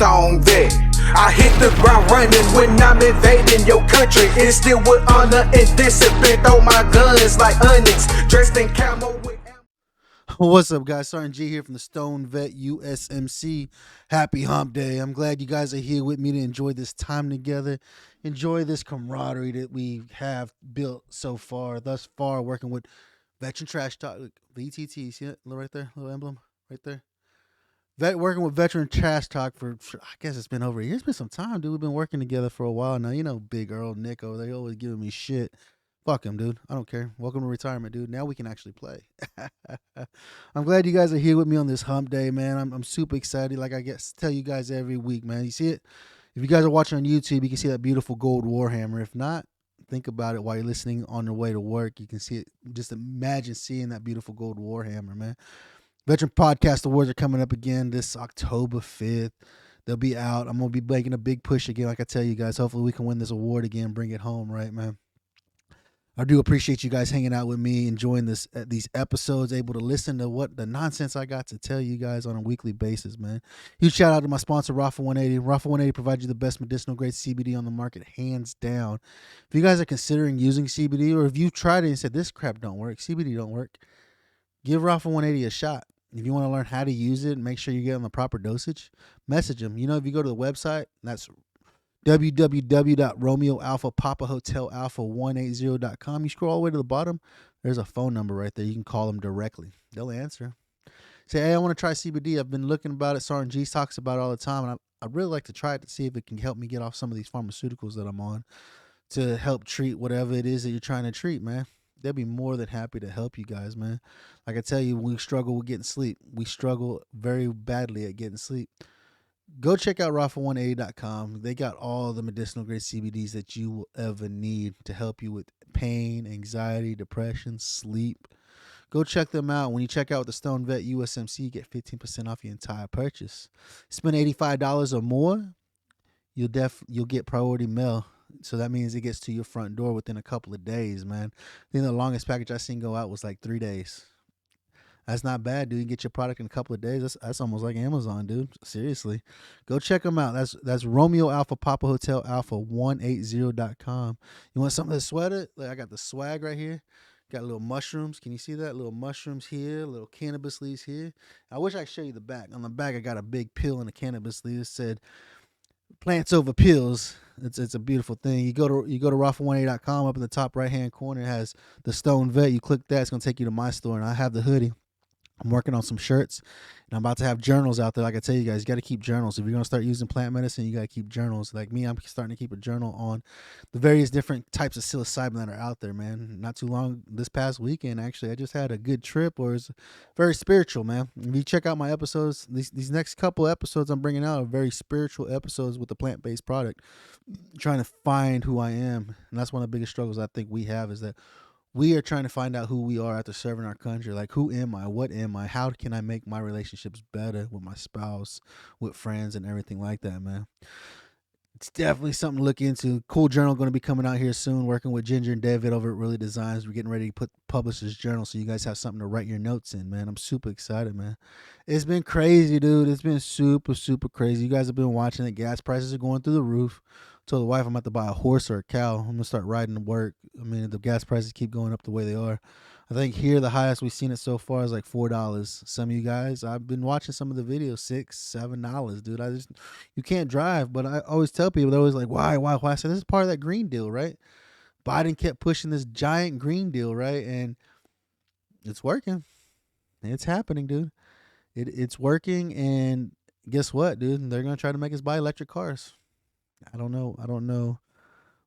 stone vet. I hit the ground running when I'm invading your country. It's still with honor and discipline. Throw my guns like onyx, dressed in camo with... What's up, guys? Sergeant G here from the STONED VET USMC. Happy hump day. I'm glad you guys are here with me to enjoy this time together, enjoy this camaraderie that we have built so far, thus far, working with Veteran Trash Talk. Look, VTT, see it right there? Little emblem right there. Working with Veteran Trash Talk for, I guess it's been over a year. It's been some time, dude. We've been working together for a while now. You know, Big Earl, Nick over there, always giving me shit. Fuck him, dude. I don't care. Welcome to retirement, dude. Now we can actually play. I'm glad you guys are here with me on this hump day, man. I'm super excited. Like I guess tell you guys every week, man. You see it? If you guys are watching on YouTube, you can see that beautiful gold Warhammer. If not, think about it while you're listening on your way to work. You can see it. Just imagine seeing that beautiful gold Warhammer, man. Veteran Podcast Awards are coming up again this October 5th. They'll be out. I'm going to be making a big push again, like I tell you guys. Hopefully we can win this award again, bring it home, right, man? I do appreciate you guys hanging out with me, enjoying these episodes, able to listen to what the nonsense I got to tell you guys on a weekly basis, man. Huge shout out to my sponsor, Rafa 180. Rafa 180 provides you the best medicinal grade CBD on the market, hands down. If you guys are considering using CBD, or if you tried it and said this crap don't work, CBD don't work, give Rafa 180 a shot. If you want to learn how to use it and make sure you get on the proper dosage, message them. You know, if you go to the website, that's www.romeoalphapapahotelalpha180.com. You scroll all the way to the bottom, there's a phone number right there. You can call them directly. They'll answer. Say, hey, I want to try CBD. I've been looking about it. Sergeant G talks about it all the time, and I'd really like to try it to see if it can help me get off some of these pharmaceuticals that I'm on to help treat whatever it is that you're trying to treat, man. They'll be more than happy to help you guys, man. Like I tell you, we struggle with getting sleep. We struggle very badly at getting sleep. Go check out Rafa180.com. They got all the medicinal grade CBDs that you will ever need to help you with pain, anxiety, depression, sleep. Go check them out. When you check out the STONED VET USMC, you get 15% off your entire purchase. Spend $85 or more, you'll get priority mail. So that means it gets to your front door within a couple of days, man. I think the longest package I seen go out was like 3 days. That's not bad, dude. You can get your product in a couple of days. That's almost like Amazon, dude. Seriously. Go check them out. That's Romeo Alpha Papa Hotel Alpha 180.com. You want something to sweater? Like I got the swag right here. Got little mushrooms. Can you see that? Little mushrooms here, little cannabis leaves here. I wish I could show you the back. On the back, I got a big pill in the cannabis leaf. It said plants over pills. It's a beautiful thing. You go to Rafa180.com. Up in the top right hand corner, it has the STONED VET. You click that, it's gonna take you to my store, and I have the hoodie. I'm working on some shirts, and I'm about to have journals out there. Like I tell you guys, you got to keep journals. If you're going to start using plant medicine, you got to keep journals. Like me, I'm starting to keep a journal on the various different types of psilocybin that are out there, man. Not too long, this past weekend, actually, I just had a good trip, or it's very spiritual, man. If you check out my episodes, these next couple episodes I'm bringing out are very spiritual episodes with the plant-based product, trying to find who I am. And that's one of the biggest struggles I think we have, is that we are trying to find out who we are after serving our country. Like, who am I? What am I? How can I make my relationships better with my spouse, with friends, and everything like that, man? It's definitely something to look into. Cool journal going to be coming out here soon, working with Ginger and David over at Really Designs. We're getting ready to publish this journal so you guys have something to write your notes in, man. I'm super excited, man. It's been crazy, dude. It's been super, super crazy. You guys have been watching it. Gas prices are going through the roof. Told the wife I'm about to buy a horse or a cow. I'm going to start riding to work. I mean, the gas prices keep going up the way they are. I think here the highest we've seen it so far is like $4. Some of you guys, I've been watching some of the videos, $6, $7, dude. You can't drive, but I always tell people, they're always like, why? I said, this is part of that green deal, right? Biden kept pushing this giant green deal, right? And it's working. It's happening, dude. It's working, and guess what, dude? They're going to try to make us buy electric cars. I don't know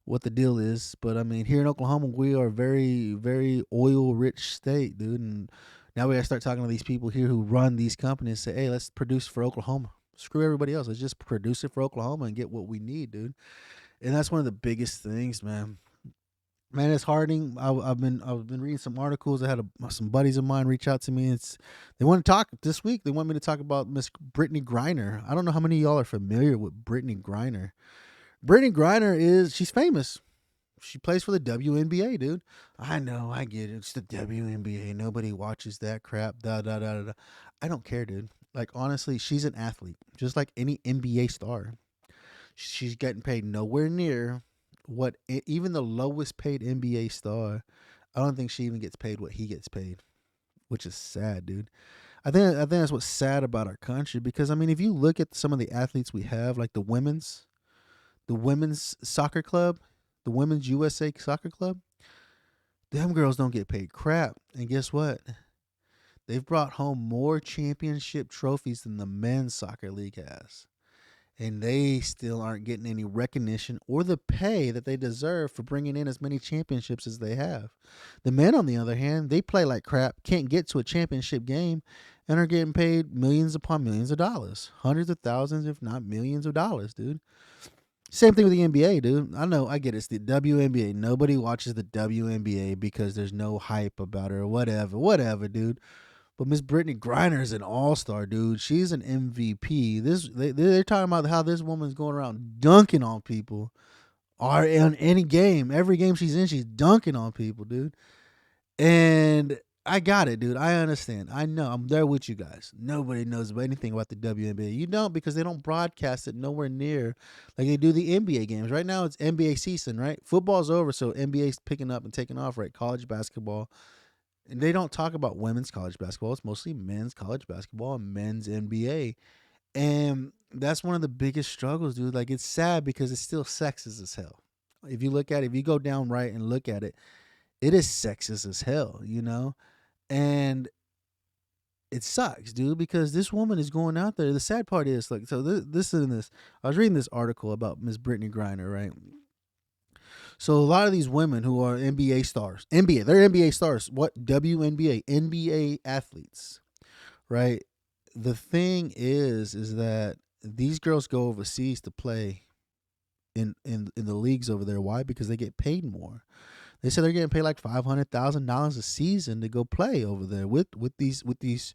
what the deal is, but I mean, here in Oklahoma, we are a very, very oil-rich state, dude. And now we gotta start talking to these people here who run these companies. Say, hey, let's produce for Oklahoma. Screw everybody else. Let's just produce it for Oklahoma and get what we need, dude. And that's one of the biggest things, man. Man, it's hardening. I've been reading some articles. I had some buddies of mine reach out to me. They want to talk this week. They want me to talk about Miss Brittany Griner. I don't know how many of y'all are familiar with Brittany Griner. Brittany Griner she's famous. She plays for the WNBA, dude. I know, I get it. It's the WNBA. Nobody watches that crap. I don't care, dude. Like, honestly, she's an athlete, just like any NBA star. She's getting paid nowhere near what even the lowest paid NBA star. I don't think she even gets paid what he gets paid, which is sad, dude. I think that's what's sad about our country because I mean, if you look at some of the athletes we have, like the women's soccer club, the women's USA soccer club, them girls don't get paid crap. And guess what? They've brought home more championship trophies than the men's soccer league has. And they still aren't getting any recognition or the pay that they deserve for bringing in as many championships as they have. The men, on the other hand, they play like crap, can't get to a championship game, and are getting paid millions upon millions of dollars, hundreds of thousands, if not millions of dollars, dude. Same thing with the NBA, dude. I know, I get it. It's the WNBA. Nobody watches the WNBA because there's no hype about her or whatever, dude. But Miss Brittany Griner is an all-star, dude. She's an MVP. They're talking about how this woman's going around dunking on people, or in any game, every game she's in, she's dunking on people, dude. And I got it, dude. I understand. I know. I'm there with you guys. Nobody knows anything about the WNBA. You don't, because they don't broadcast it nowhere near like they do the NBA games. Right now, it's NBA season, right? Football's over, so NBA's picking up and taking off, right? College basketball. And they don't talk about women's college basketball. It's mostly men's college basketball and men's NBA. And that's one of the biggest struggles, dude. Like, it's sad because it's still sexist as hell. If you look at it, if you go down right and look at it, it is sexist as hell, you know? And it sucks, dude, because this woman is going out there. The sad part is, like, so this is this. I was reading this article about Miss Brittany Griner, right? So a lot of these women who are NBA stars, they're NBA stars. What? WNBA, NBA athletes, right? The thing is that these girls go overseas to play in the leagues over there. Why? Because they get paid more. They said they're getting paid like $500,000 a season to go play over there with these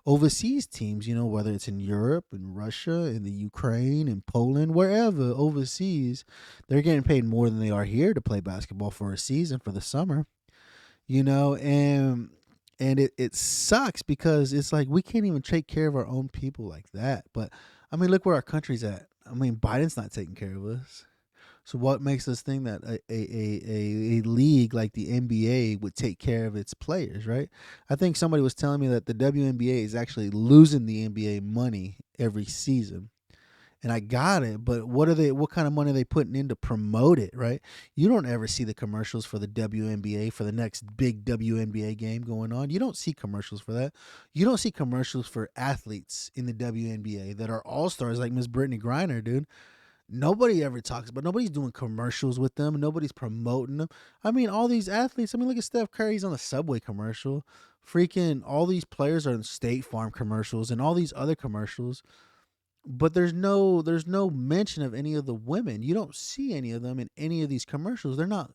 overseas teams. You know, whether it's in Europe, in Russia, in the Ukraine, in Poland, wherever overseas, they're getting paid more than they are here to play basketball for a season for the summer. You know, and it sucks because it's like we can't even take care of our own people like that. But I mean, look where our country's at. I mean, Biden's not taking care of us. So what makes us think that a league like the NBA would take care of its players, right? I think somebody was telling me that the WNBA is actually losing the NBA money every season. And I got it, but what kind of money are they putting in to promote it, right? You don't ever see the commercials for the WNBA for the next big WNBA game going on. You don't see commercials for that. You don't see commercials for athletes in the WNBA that are all-stars like Miss Brittany Griner, dude. Nobody ever talks about. Nobody's doing commercials with them. Nobody's promoting them. I mean, all these athletes. I mean, look at Steph Curry's on the Subway commercial. Freaking all these players are in State Farm commercials and all these other commercials. But there's no mention of any of the women. You don't see any of them in any of these commercials. They're not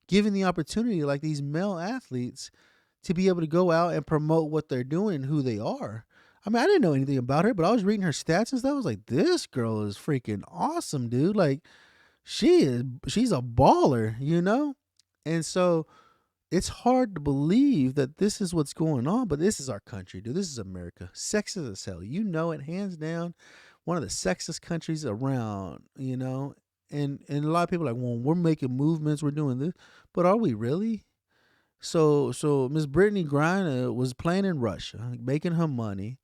given the opportunity like these male athletes to be able to go out and promote what they're doing and who they are. I mean, I didn't know anything about her, but I was reading her stats and stuff. I was like, this girl is freaking awesome, dude. Like, she's a baller, you know? And so it's hard to believe that this is what's going on, but this is our country, dude. This is America. Sexist as hell. You know it, hands down. One of the sexist countries around, you know? And a lot of people are like, well, we're making movements, we're doing this. But are we really? So Miss Brittany Griner was playing in Russia, making her money.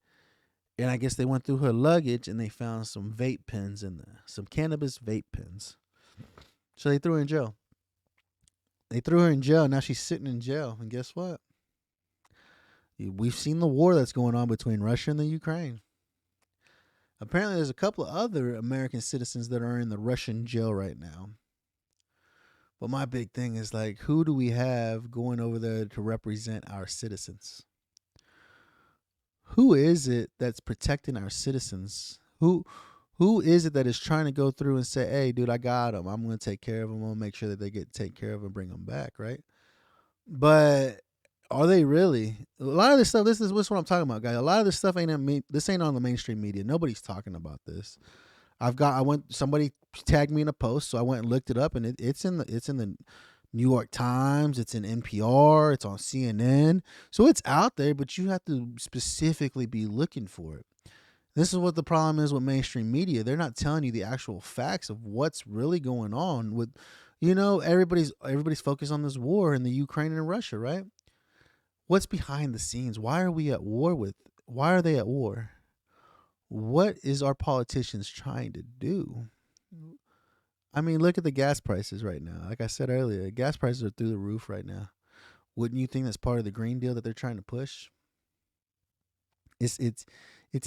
And I guess they went through her luggage and they found some vape pens in there, some cannabis vape pens. So they threw her in jail. Now she's sitting in jail. And guess what? We've seen the war that's going on between Russia and the Ukraine. Apparently, there's a couple of other American citizens that are in the Russian jail right now. But my big thing is, like, who do we have going over there to represent our citizens? Who is it that's protecting our citizens? Who is it that is trying to go through and say, hey, dude, I got them. I'm going to take care of them. I'm going to make sure that they get taken care of and bring them back, right? But are they really? A lot of this stuff, this is what I'm talking about, guys. A lot of this stuff ain't on the mainstream media. Nobody's talking about this. Somebody tagged me in a post, so I went and looked it up, and it's in the New York Times, it's in NPR, it's on CNN. So it's out there, but you have to specifically be looking for it. This is what the problem is with mainstream media. They're not telling you the actual facts of what's really going on with, everybody's focused on this war in the Ukraine and Russia, right? What's behind the scenes? Why are we at war with? Why are they at war? What is our politicians trying to do? I mean, look at the gas prices right now. Like I said earlier, gas prices are through the roof right now. Wouldn't you think that's part of the Green Deal that they're trying to push? It's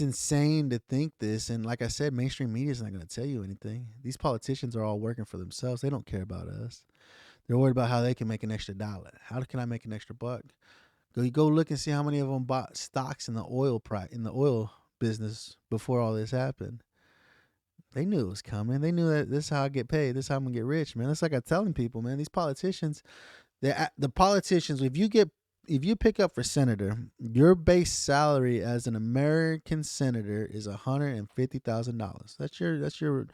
insane to think this. And like I said, mainstream media is not going to tell you anything. These politicians are all working for themselves. They don't care about us. They're worried about how they can make an extra dollar. How can I make an extra buck? Go look and see how many of them bought stocks in the oil business before all this happened. They knew it was coming. They knew that this is how I get paid. This is how I'm gonna get rich, man. That's like I'm telling people, man. These politicians, the politicians. If you pick up for senator, your base salary as an American senator is $150,000.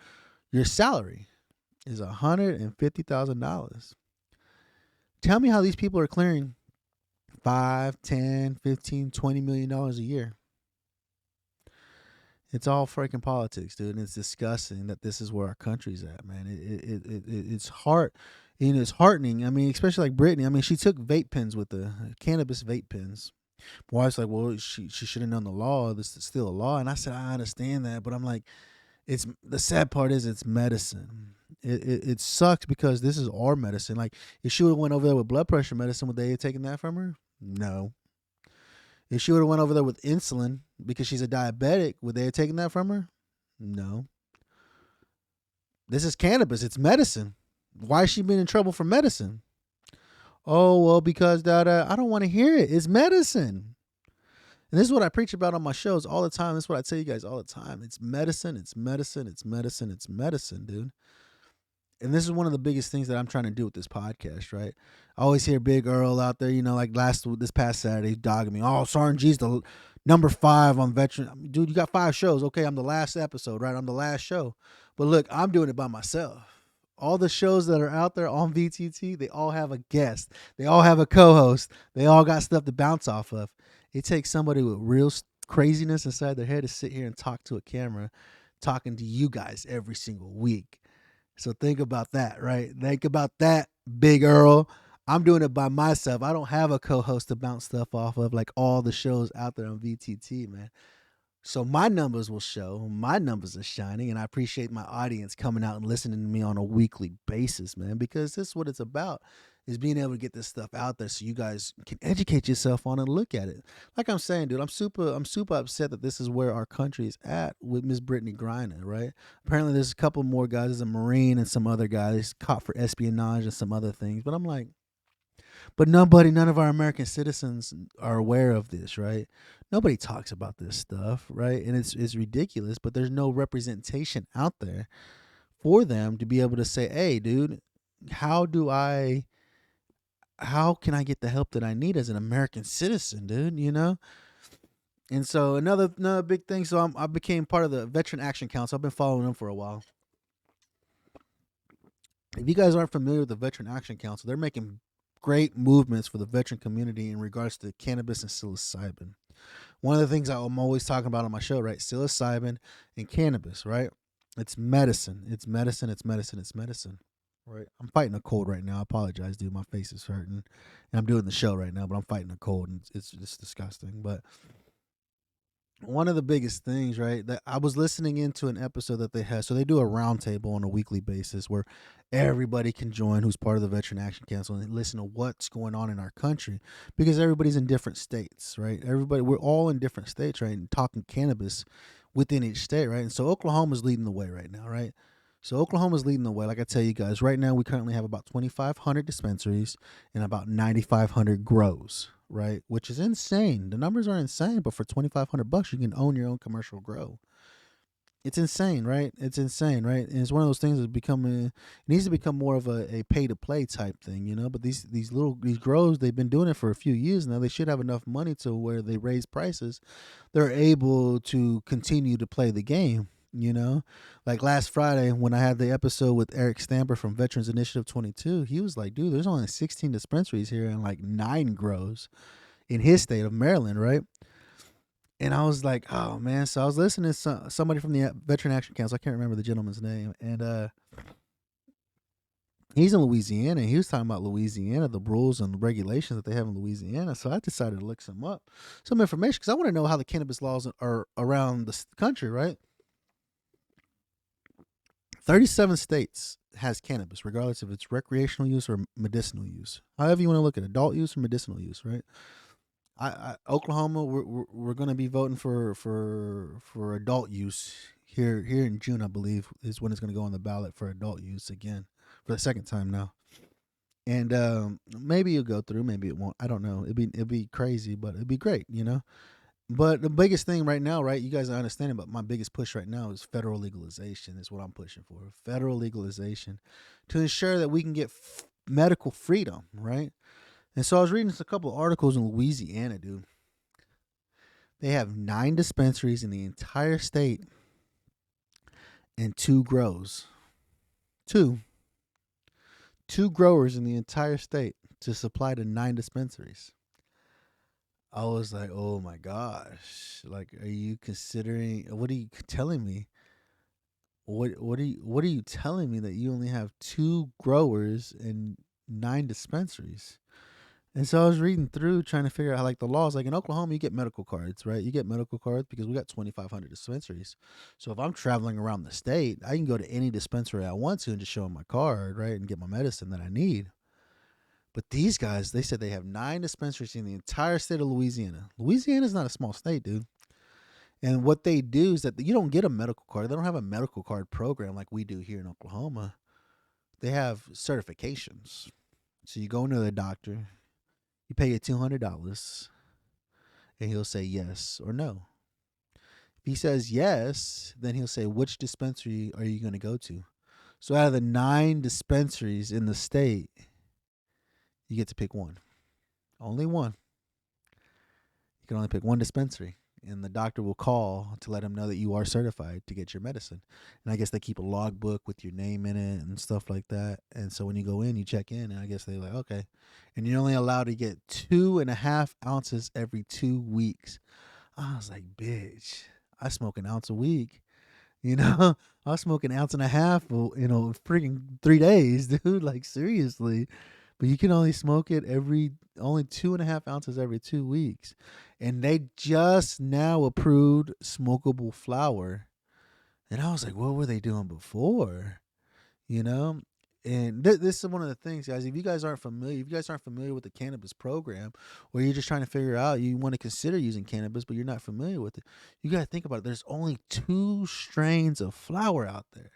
Your salary is $150,000. Tell me how these people are clearing 5, 10, 15, $20 million a year. It's all freaking politics, dude, and it's disgusting that this is where our country's at, man. It's hard, it's heartening. I mean, especially like Brittany. I mean, she took vape pens with the cannabis vape pens. My wife's like, well, she should have known the law. This is still a law, and I said I understand that, but I'm like, it's the sad part is it's medicine. It sucks because this is our medicine. Like, if she would have went over there with blood pressure medicine, would they have taken that from her? No. If she would have went over there with insulin because she's a diabetic, would they have taken that from her? No. This is cannabis. It's medicine. Why is she being in trouble for medicine? Oh, well, because I don't want to hear it. It's medicine. And this is what I preach about on my shows all the time. This is what I tell you guys all the time. It's medicine. It's medicine. It's medicine. It's medicine, dude. And this is one of the biggest things that I'm trying to do with this podcast, right? I always hear Big Earl out there, like this past Saturday, dogging me. Oh, Sergeant G's the number 5 on veteran. Dude, you got 5 shows. Okay, I'm the last episode, right? I'm the last show. But look, I'm doing it by myself. All the shows that are out there on VTT, they all have a guest. They all have a co-host. They all got stuff to bounce off of. It takes somebody with real craziness inside their head to sit here and talk to a camera, talking to you guys every single week. So think about that, right? Think about that, Big Earl. I'm doing it by myself. I don't have a co-host to bounce stuff off of like all the shows out there on VTT, man. So my numbers will show. My numbers are shining, and I appreciate my audience coming out and listening to me on a weekly basis, man, because this is what it's about, is being able to get this stuff out there so you guys can educate yourself on it and look at it. Like I'm saying, dude, I'm super upset that this is where our country is at with Miss Brittany Griner, right? Apparently there's a couple more guys. There's a Marine and some other guys caught for espionage and some other things. But I'm like, but none of our American citizens are aware of this, right? Nobody talks about this stuff, right? And it's ridiculous, but there's no representation out there for them to be able to say, hey, dude, how can I get the help that I need as an American citizen, dude, And so another big thing, so I became part of the Veteran Action Council. I've been following them for a while. If you guys aren't familiar with the Veteran Action Council, they're making great movements for the veteran community in regards to cannabis and psilocybin. One of the things I'm always talking about on my show, right? Psilocybin and cannabis, right? It's medicine. It's medicine. It's medicine. It's medicine. Right. I'm fighting a cold right now. I apologize, dude. My face is hurting. And I'm doing the show right now, but I'm fighting a cold, and it's disgusting. But one of the biggest things, right, that I was listening into an episode that they had. So they do a roundtable on a weekly basis where everybody can join who's part of the Veteran Action Council and listen to what's going on in our country, because everybody's in different states, right? We're all in different states, right? And talking cannabis within each state, right? And so Oklahoma's leading the way right now, right? So Oklahoma's leading the way. Like I tell you guys, right now we currently have about 2,500 dispensaries and about 9,500 grows, right? Which is insane. The numbers are insane, but for $2,500, you can own your own commercial grow. It's insane, right? It's insane, right? And it's one of those things that's it needs to become more of a pay to play type thing, But these grows, they've been doing it for a few years now. They should have enough money to where they raise prices. They're able to continue to play the game. Like last Friday when I had the episode with Eric Stamper from Veterans Initiative 22, he was like, dude, there's only 16 dispensaries here and like 9 grows in his state of Maryland, right? And I was like, oh man. So I was listening to somebody from the Veteran Action Council. I can't remember the gentleman's name. And he's in Louisiana. And he was talking about Louisiana, the rules and regulations that they have in Louisiana. So I decided to look some information, because I want to know how the cannabis laws are around the country, right? 37 states has cannabis, regardless if it's recreational use or medicinal use. However you want to look at adult use or medicinal use, right? Oklahoma, we're going to be voting for adult use here in June, I believe, is when it's going to go on the ballot for adult use again for the second time now. And maybe it'll go through, maybe it won't. I don't know. It'd be crazy, but it'd be great, you know. But the biggest thing right now, right? You guys are understanding, but my biggest push right now is federal legalization. Is what I'm pushing for. Federal legalization to ensure that we can get medical freedom, right? And so I was reading a couple of articles in Louisiana, dude. They have 9 dispensaries in the entire state and 2 grows. Two growers in the entire state to supply to 9 dispensaries. I was like, oh my gosh. Like, are you considering, what are you telling me? What are you telling me that you only have 2 growers and 9 dispensaries? And so I was reading through trying to figure out how, like, the laws. Like in Oklahoma, you get medical cards, right? You get medical cards because we got 2,500 dispensaries. So if I'm traveling around the state, I can go to any dispensary I want to and just show them my card, right, and get my medicine that I need. But these guys, they said they have 9 dispensaries in the entire state of Louisiana. Louisiana's not a small state, dude. And what they do is that you don't get a medical card. They don't have a medical card program like we do here in Oklahoma. They have certifications. So you go into the doctor, you pay you $200, and he'll say yes or no. If he says yes, then he'll say, which dispensary are you going to go to? So out of the 9 dispensaries in the state, you get to pick one. Only one. You can only pick one dispensary. And the doctor will call to let him know that you are certified to get your medicine. And I guess they keep a logbook with your name in it and stuff like that. And so when you go in, you check in, and I guess they're like, okay. And you're only allowed to get 2.5 ounces every 2 weeks. I was like, bitch, I smoke an ounce a week. You know, I was smoking 1.5 ounces, freaking 3 days, dude. Like, seriously. But you can only smoke it only 2.5 ounces every 2 weeks. And they just now approved smokable flower. And I was like, what were they doing before? You know? And this is one of the things, guys. If you guys aren't familiar with the cannabis program, or you're just trying to figure out, you want to consider using cannabis, but you're not familiar with it, you got to think about it. There's only 2 strains of flower out there.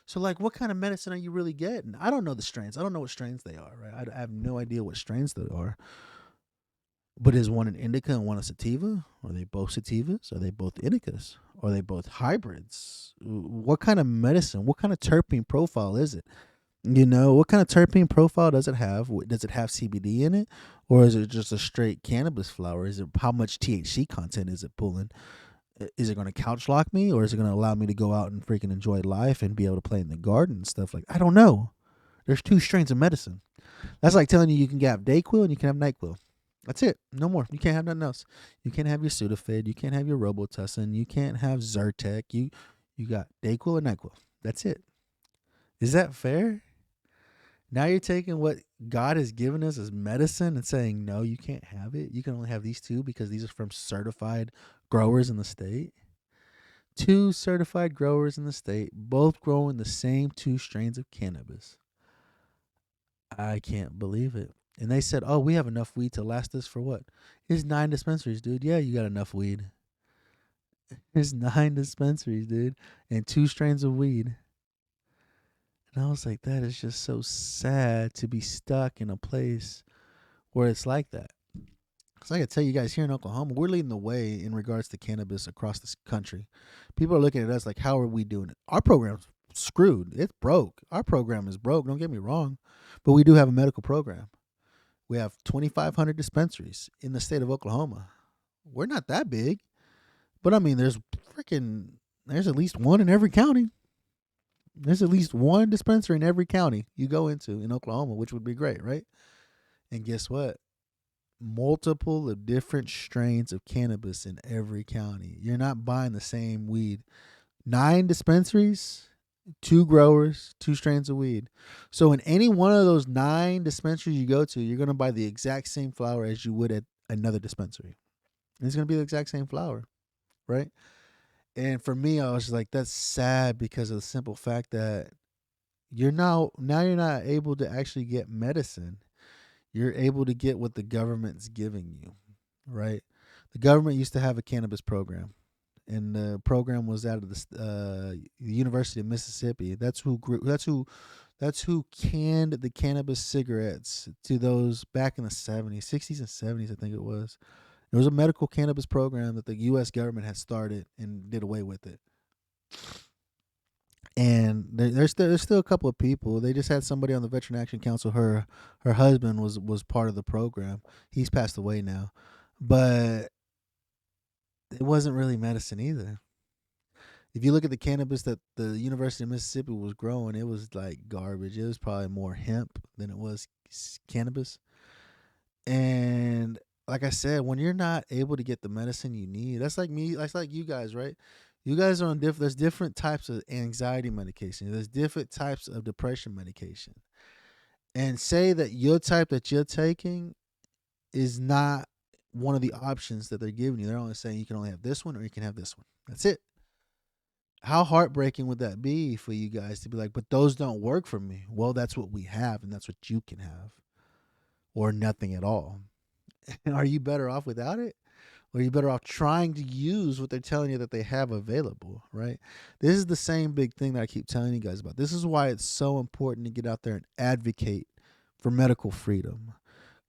So, like, what kind of medicine are you really getting? I don't know the strains. I don't know what strains they are, right? I have no idea what strains they are. But is one an indica and one a sativa? Are they both sativas? Are they both indicas? Are they both hybrids? What kind of medicine? What kind of terpene profile is it? You know, what kind of terpene profile does it have? Does it have CBD in it? Or is it just a straight cannabis flower? How much THC content is it pulling? Is it going to couch lock me, or is it going to allow me to go out and freaking enjoy life and be able to play in the garden and stuff like that? I don't know. There's 2 strains of medicine. That's like telling you can have Dayquil and you can have NyQuil. That's it. No more. You can't have nothing else. You can't have your Sudafed. You can't have your Robitussin. You can't have Zyrtec. You got Dayquil and NyQuil. That's it. Is that fair? Now you're taking what God has given us as medicine and saying, no, you can't have it. You can only have these 2 because these are from certified growers in the state. 2 certified growers in the state, both growing the same 2 strains of cannabis. I can't believe it. And they said, oh, we have enough weed to last us for what? It's 9 dispensaries, dude. Yeah, you got enough weed. It's 9 dispensaries, dude, and 2 strains of weed. And I was like, that is just so sad to be stuck in a place where it's like that. Because I can tell you guys, here in Oklahoma, we're leading the way in regards to cannabis across this country. People are looking at us like, how are we doing it? Our program's screwed. It's broke. Our program is broke. Don't get me wrong. But we do have a medical program. We have 2,500 dispensaries in the state of Oklahoma. We're not that big. But, I mean, there's at least one in every county. There's at least one dispensary in every county you go into in Oklahoma, which would be great, right? And guess what? multiple of different strains of cannabis in every county. You're not buying the same weed. 9 dispensaries, 2 growers, 2 strains of weed. So in any one of those 9 dispensaries you go to, you're going to buy the exact same flower as you would at another dispensary. And it's going to be the exact same flower, right? And for me, I was just like, that's sad because of the simple fact that you're now you're not able to actually get medicine. You're able to get what the government's giving you, right? The government used to have a cannabis program, and the program was out of the University of Mississippi. That's who canned the cannabis cigarettes to those back in the 70s, 60s, and 70s. I think it was. There was a medical cannabis program that the U.S. government had started and did away with it. And there's still a couple of people. They just had somebody on the Veteran Action Council. Her husband was part of the program. He's passed away now, but it wasn't really medicine either. If you look at the cannabis that the University of Mississippi was growing, it was like garbage. It was probably more hemp than it was cannabis. And like I said, when you're not able to get the medicine you need, that's like me. That's like you guys, right? You guys are on different. There's different types of anxiety medication. There's different types of depression medication. And say that your type that you're taking is not one of the options that they're giving you. They're only saying you can only have this one or you can have this one. That's it. How heartbreaking would that be for you guys to be like, but those don't work for me? Well, that's what we have, and that's what you can have, or nothing at all. Are you better off without it? Or are you better off trying to use what they're telling you that they have available, right? This is the same big thing that I keep telling you guys about. This is why it's so important to get out there and advocate for medical freedom.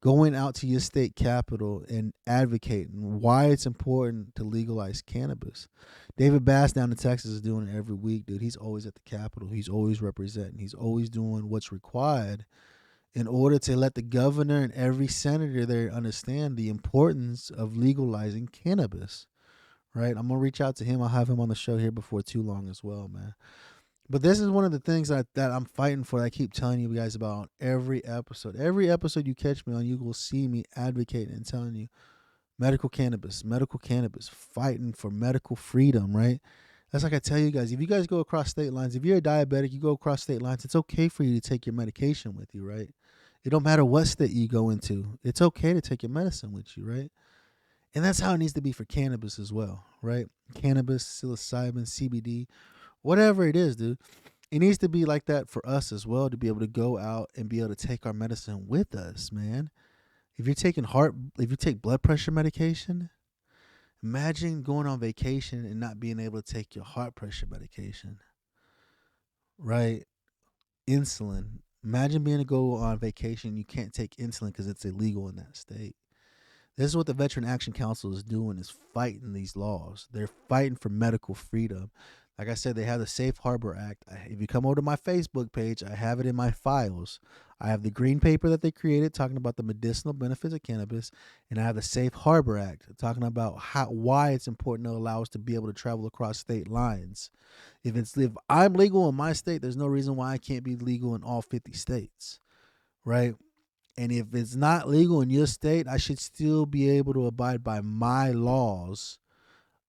Going out to your state capital and advocating why it's important to legalize cannabis. David Bass down in Texas is doing it every week, dude. He's always at the Capitol. He's always representing. He's always doing what's required in order to let the governor and every senator there understand the importance of legalizing cannabis, right? I'm going to reach out to him. I'll have him on the show here before too long as well, man. But this is one of the things that I'm fighting for. That I keep telling you guys about on every episode. Every episode you catch me on, you will see me advocating and telling you medical cannabis, fighting for medical freedom, right? That's like I tell you guys, if you guys go across state lines, if you're a diabetic, you go across state lines, it's okay for you to take your medication with you, right? It don't matter what state you go into. It's okay to take your medicine with you, right? And that's how it needs to be for cannabis as well, right? Cannabis, psilocybin, CBD, whatever it is, dude. It needs to be like that for us as well, to be able to go out and be able to take our medicine with us, man. If you take blood pressure medication, imagine going on vacation and not being able to take your heart pressure medication, right? Insulin. Imagine being able to go on vacation, you can't take insulin because it's illegal in that state. This is what the Veteran Action Council is doing, is fighting these laws. They're fighting for medical freedom. Like I said, they have the Safe Harbor Act. If you come over to my Facebook page, I have it in my files. I have the green paper that they created talking about the medicinal benefits of cannabis, and I have the Safe Harbor Act talking about why it's important to allow us to be able to travel across state lines. If I'm legal in my state, there's no reason why I can't be legal in all 50 states, right? And if it's not legal in your state, I should still be able to abide by my laws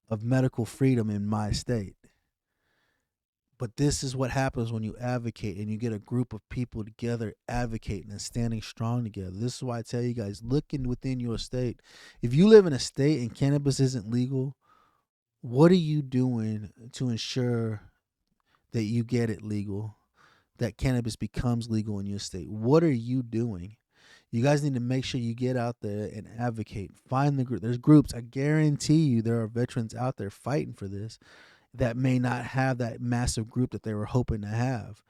of medical freedom in my state. But this is what happens when you advocate and you get a group of people together advocating and standing strong together. This is why I tell you guys, looking within your state. If you live in a state and cannabis isn't legal, what are you doing to ensure that you get it legal, that cannabis becomes legal in your state? What are you doing? You guys need to make sure you get out there and advocate. Find the group. There's groups. I guarantee you there are veterans out there fighting for this that may not have that massive group that they were hoping to have.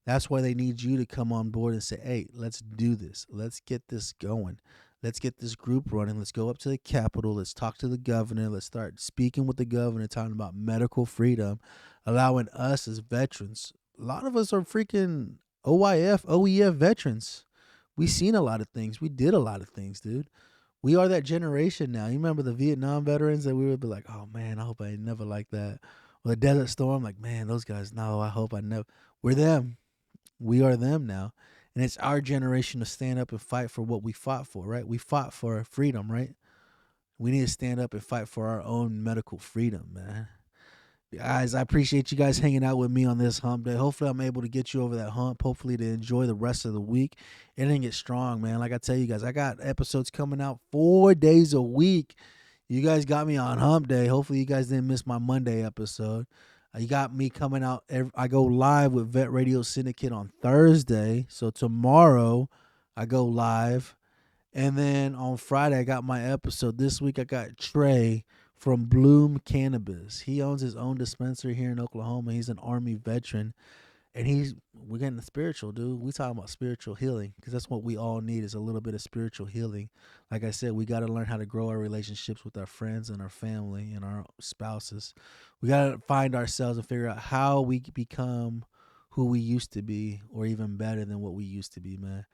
That's why they need you to come on board and say, hey, let's do this. Let's get this going. Let's get this group running. Let's go up to the Capitol. Let's talk to the governor. Let's start speaking with the governor, talking about medical freedom, allowing us as veterans. A lot of us are freaking OEF veterans. We've seen a lot of things. We did a lot of things, dude. We are that generation now. You remember the Vietnam veterans that we would be like, oh, man, I hope I never like that. Or the Desert Storm, like, man, those guys, no, I hope I never. We're them. We are them now. And it's our generation to stand up and fight for what we fought for, right? We fought for freedom, right? We need to stand up and fight for our own medical freedom, man. Guys, I appreciate you guys hanging out with me on this hump day. Hopefully I'm able to get you over that hump. Hopefully to enjoy the rest of the week. It didn't get strong, man. Like I tell you guys, I got episodes coming out 4 days a week. You guys got me on hump day. Hopefully you guys didn't miss my Monday episode. You got me coming out. I go live with Vet Radio Syndicate on Thursday. So tomorrow I go live. And then on Friday I got my episode. This week I got Trey from Bloom Cannabis. He owns his own dispensary here in Oklahoma. He's an Army veteran. And we're getting the spiritual, dude. We talking about spiritual healing because that's what we all need is a little bit of spiritual healing. Like I said, we got to learn how to grow our relationships with our friends and our family and our spouses. We got to find ourselves and figure out how we become who we used to be or even better than what we used to be, man.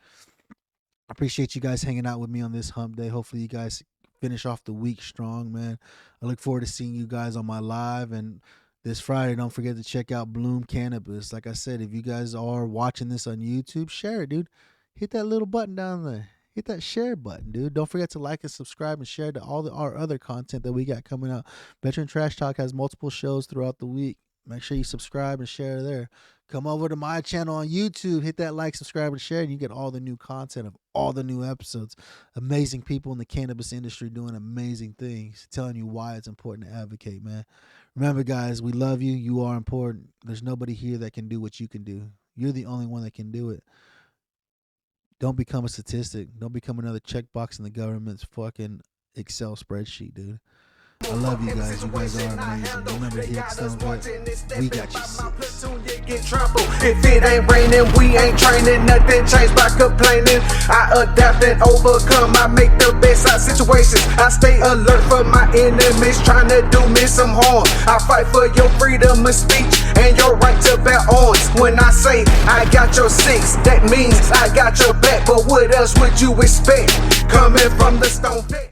I appreciate you guys hanging out with me on this hump day. Hopefully you guys finish off the week strong, man. I look forward to seeing you guys on my live. And this Friday, don't forget to check out Bloom Cannabis. Like I said, if you guys are watching this on YouTube, share it, dude. Hit that little button down there. Hit that share button, dude. Don't forget to like and subscribe and share to all our other content that we got coming out. Veteran Trash Talk has multiple shows throughout the week. Make sure you subscribe and share there. Come over to my channel on YouTube. Hit that like, subscribe, and share, and you get all the new content of all the new episodes. Amazing people in the cannabis industry doing amazing things, telling you why it's important to advocate, man. Remember, guys, we love you. You are important. There's nobody here that can do what you can do. You're the only one that can do it. Don't become a statistic. Don't become another checkbox in the government's fucking Excel spreadsheet, dude. I love you guys. You guys are amazing. Remember, here at Stone Vet, we got you six. If it ain't raining, we ain't training. Nothing changed by complaining. I adapt and overcome. I make the best out of situations. I stay alert for my enemies trying to do me some harm. I fight for your freedom of speech and your right to bear arms. When I say I got your six, that means I got your back. But what else would you expect coming from the Stone Vet?